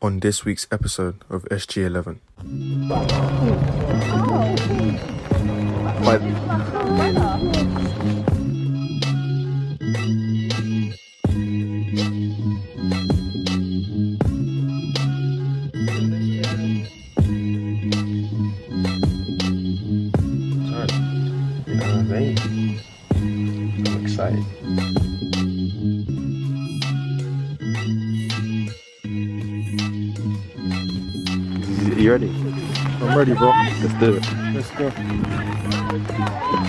on this week's episode of SG11. I'm excited. You ready? I'm ready, bro. Let's do it. Let's go.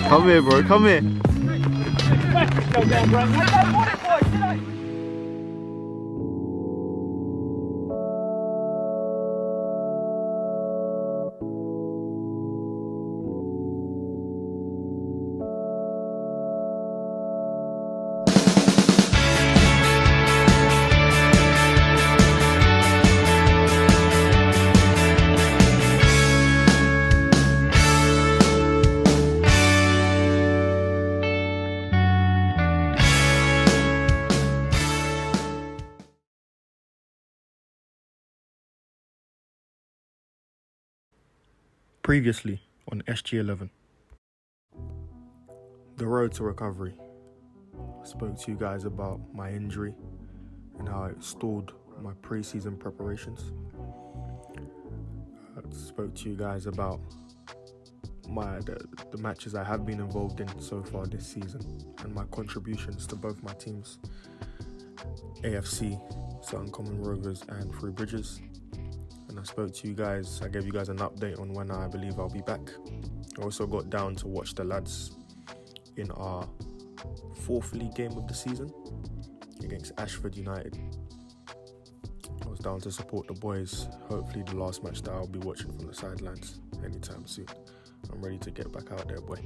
Come here, bro. Come here. Previously on SG11. The road to recovery. I spoke to you guys about my injury and how it stalled my pre-season preparations. I spoke to you guys about the matches I have been involved in so far this season and my contributions to both my teams, AFC, Southern Common Rovers and Three Bridges. And I spoke to you guys, I gave you guys an update on when I believe I'll be back. I also got down to watch the lads in our fourth league game of the season against Ashford United. I was down to support the boys, hopefully the last match that I'll be watching from the sidelines anytime soon. I'm ready to get back out there, boy.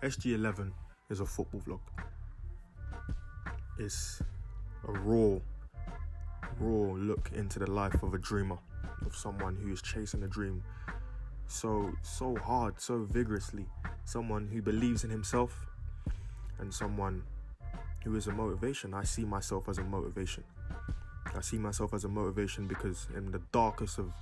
SG11 is a football vlog. It's a raw look into the life of a dreamer, of someone who is chasing a dream so hard, so vigorously, someone who believes in himself and someone who is a motivation. I see myself as a motivation. I see myself as a motivation because in the darkest of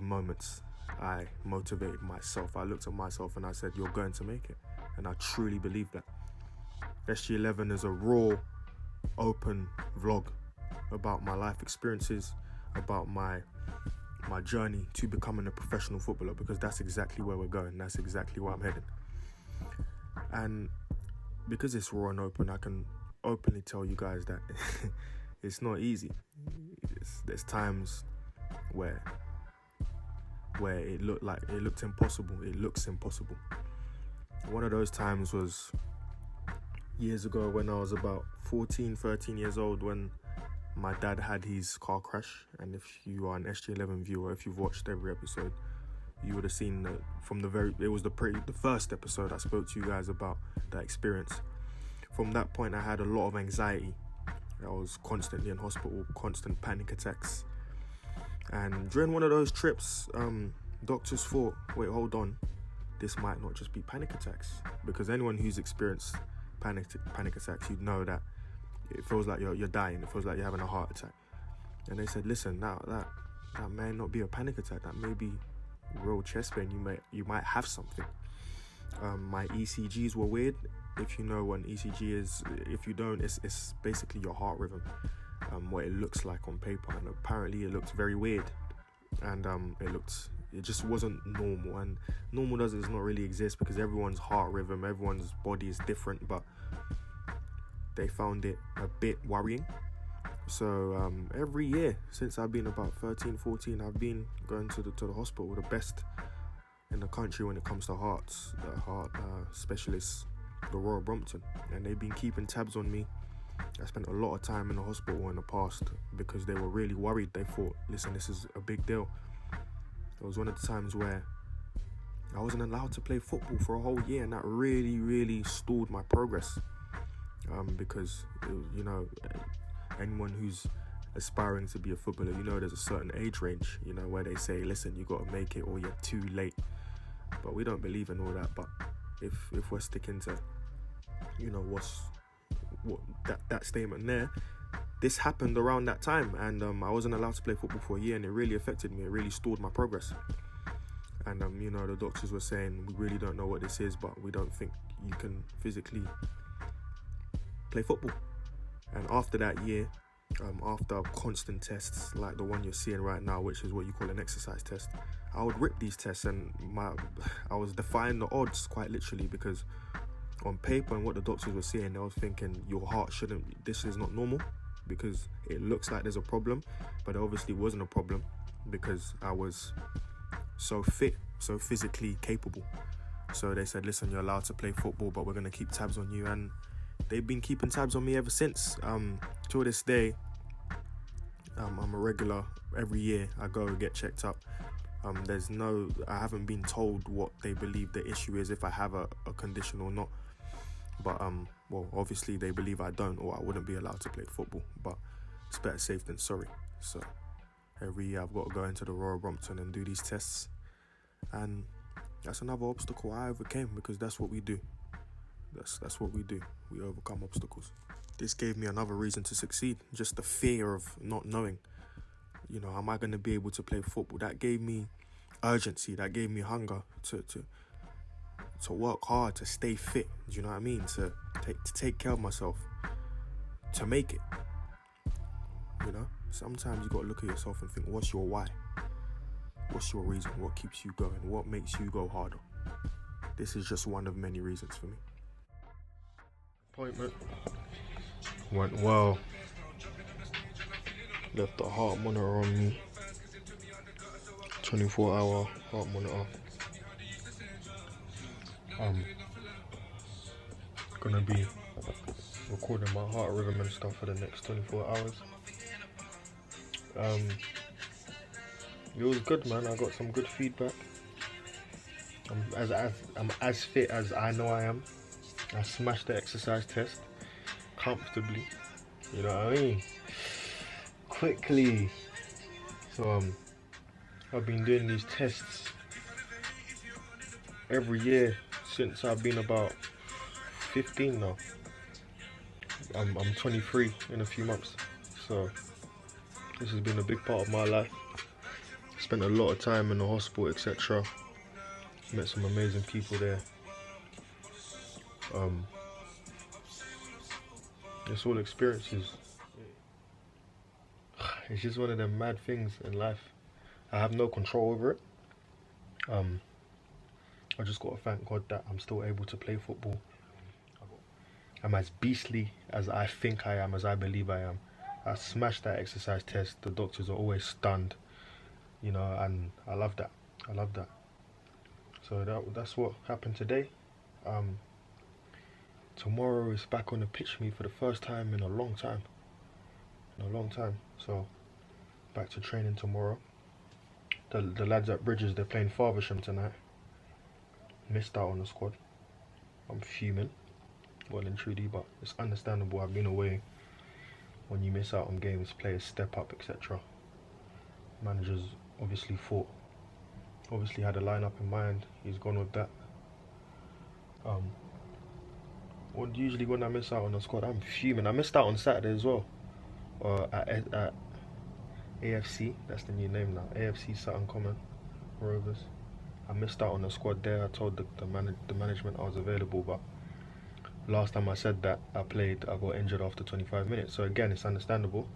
moments, I motivated myself. I looked at myself and I said, you're going to make it. And I truly believe that. SG11 is a raw, open vlog about my life experiences, about my journey to becoming a professional footballer, because that's exactly where we're going. That's exactly where I'm heading. And because it's raw and open, I can openly tell you guys that it's not easy. There's times where it looked impossible. It looks impossible. One of those times was years ago when I was about 14, 13 years old, when my dad had his car crash. And if you are an SG11 viewer, if you've watched every episode, you would have seen it was the first episode I spoke to you guys about that experience. From that point, I had a lot of anxiety. I was constantly in hospital, constant panic attacks. And during one of those trips, doctors thought, wait, hold on. This might not just be panic attacks, because anyone who's experienced panic attacks, you'd know that it feels like you're dying. It feels like you're having a heart attack. And they said, listen, now that may not be a panic attack. That may be real chest pain. You might have something. My ECGs were weird. If you know what an ECG is, if you don't, it's basically your heart rhythm, what it looks like on paper. And apparently it looked very weird, and it just wasn't normal. And normal does not really exist, because everyone's heart rhythm, everyone's body is different, but they found it a bit worrying. So every year since I've been about 13, 14, I've been going to the hospital with the best in the country when it comes to heart specialists, the Royal Brompton, and they've been keeping tabs on me. I spent a lot of time in the hospital in the past because they were really worried. They thought, listen, this is a big deal. It was one of the times where I wasn't allowed to play football for a whole year, and that really stalled my progress. Because, anyone who's aspiring to be a footballer, you know there's a certain age range, you know, where they say, listen, you got to make it or you're too late. But we don't believe in all that. But if we're sticking to, you know, what that statement there, this happened around that time, and I wasn't allowed to play football for a year, and it really affected me. It really stalled my progress. And you know, the doctors were saying, we really don't know what this is, but we don't think you can physically play football. And after that year, after constant tests like the one you're seeing right now, which is what you call an exercise test, I would rip these tests, and I was defying the odds quite literally, because on paper and what the doctors were saying, I was thinking your heart shouldn't, this is not normal, because it looks like there's a problem, but it obviously wasn't a problem because I was so fit, so physically capable. So they said, listen, you're allowed to play football, but we're going to keep tabs on you. And they've been keeping tabs on me ever since. Till this day, I'm a regular. Every year I go get checked up. I haven't been told what they believe the issue is, if I have a condition or not. But well, obviously they believe I don't, or I wouldn't be allowed to play football. But it's better safe than sorry. So every year I've got to go into the Royal Brompton and do these tests, and that's another obstacle I overcame, because that's what we do. That's what we do. We overcome obstacles. This gave me another reason to succeed. Just the fear of not knowing. You know, am I going to be able to play football? That gave me urgency. That gave me hunger to work hard, to stay fit. Do you know what I mean? To take care of myself, to make it. You know, sometimes you got to look at yourself and think, what's your why? What's your reason? What keeps you going? What makes you go harder? This is just one of many reasons for me. Appointment went well. Left the heart monitor on me. 24-hour heart monitor. I'm gonna be recording my heart rhythm and stuff for the next 24 hours. It was good, man. I got some good feedback. I'm as fit as I know I am. I smashed the exercise test comfortably. You know what I mean? Quickly. So I've been doing these tests every year since I've been about 15 now. I'm 23 in a few months, so this has been a big part of my life. Spent a lot of time in the hospital, etc. Met some amazing people there. It's all experiences. It's just one of them mad things in life. I have no control over it. I just got to thank God that I'm still able to play football. I'm as beastly as I think I am, as I believe I am. I smashed that exercise test. The doctors are always stunned, you know, and I love that. I love that. So that's what happened today. Tomorrow is back on the pitch for me for the first time in a long time. So back to training tomorrow. The lads at Bridges, they're playing Faversham tonight. Missed out on the squad. I'm fuming, well and truly, but it's understandable. I've been away. When you miss out on games, players step up, etc. Managers obviously had a lineup in mind. He's gone with that. Usually when I miss out on the squad, I'm fuming. I missed out on Saturday as well. At AFC, that's the new name now. AFC Sutton Common Rovers. I missed out on the squad there. I told the management I was available, but last time I said that I got injured after 25 minutes. So again, it's understandable,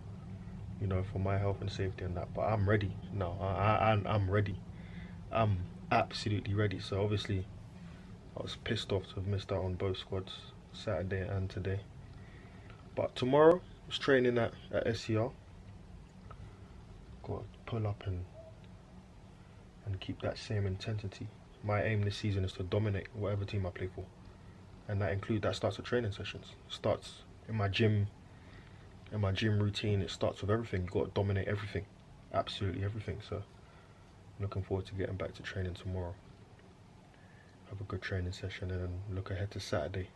you know, for my health and safety and that. But I'm ready now. I'm ready. I'm absolutely ready. So obviously, I was pissed off to have missed out on both squads, Saturday and today. But tomorrow, I was training at SCR. Got to pull up and keep that same intensity. My aim this season is to dominate whatever team I play for, and that starts with training sessions. Starts in my gym routine. It starts with everything. You got to dominate everything, absolutely everything. So I'm looking forward to getting back to training tomorrow. Have a good training session and then look ahead to Saturday,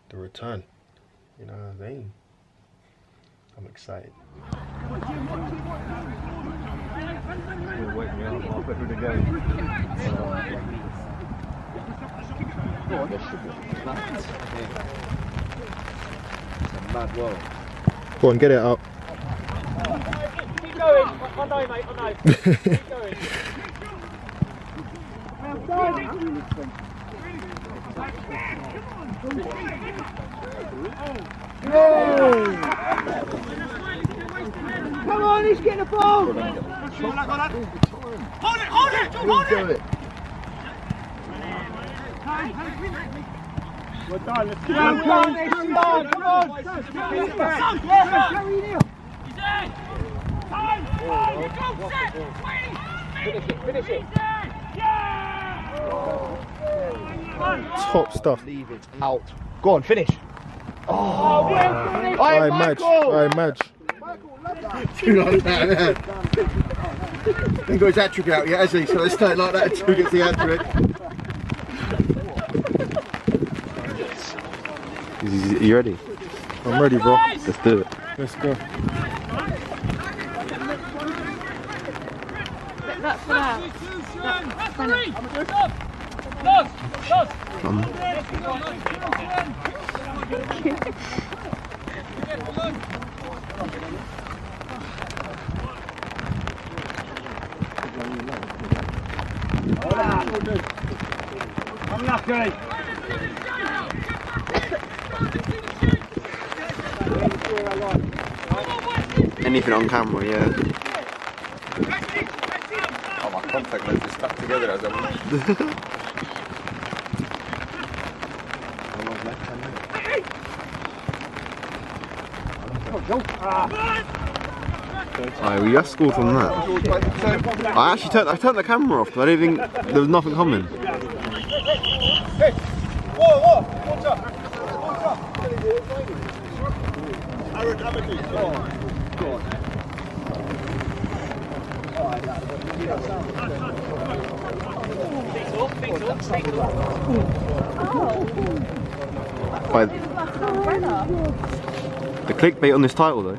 the return. You know what I mean? I'm excited. Wake me up halfway through the game. This should be nuts. It's a mad world. Go on, get it out. Keep going. I know, mate. I know. Keep going. Come on, he's getting the ball. Hold it. We're done. Let's go. Come on. Finish it. Top stuff. Leave it out. Go on, finish. Alright, Madge. Alright, Madge. Too like that, yeah. He got his hat-trick out yet, has he? So let's start like that until he gets the hat-trick. You ready? I'm ready, bro. Let's do it. Let's go. That's for that. Unlucky. Anything on camera, yeah. Oh, my contact lens is stuck together as I'm. Alright, we just scored from that. I turned the camera off because I didn't think there was nothing coming. By the clickbait on this title though.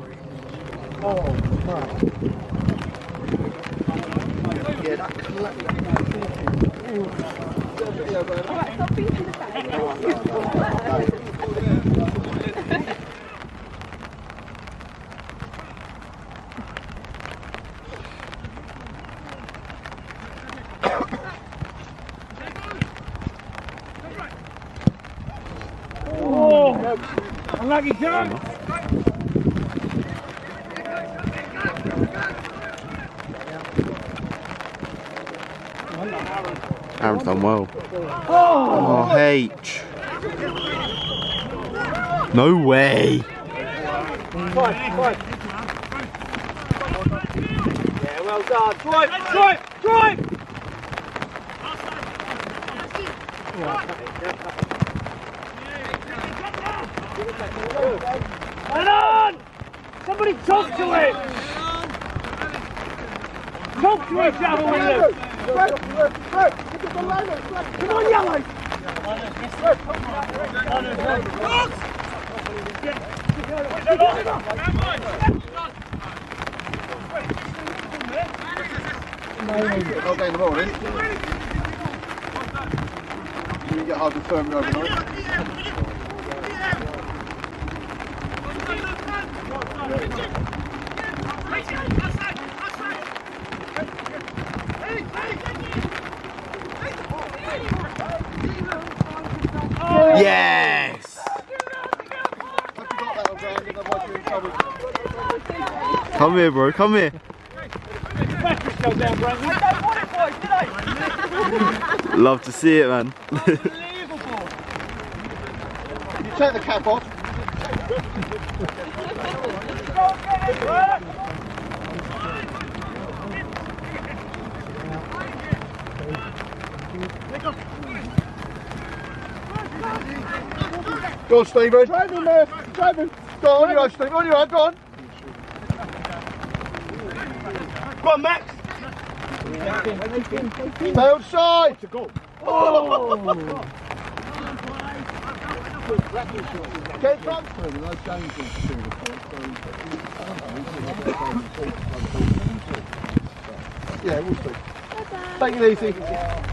Unlucky, John. Aaron's done well. Oh, H. No way. Five. Yeah, well done. Drive. Hold on! Somebody talk to him! Talk to each other, will you? Come on, yellow! Okay, in the morning. You get hard to firm it overnight. Yes! Come here, bro, come here. Love to see it, man. Unbelievable. You take the cap off. Go on, Stephen. Drive him, man. Drive him. Go on your own, Stephen. On your own, go on. Go on, Max. Stay on side. Oh. Get drunk. Yeah, we'll see. Take it easy.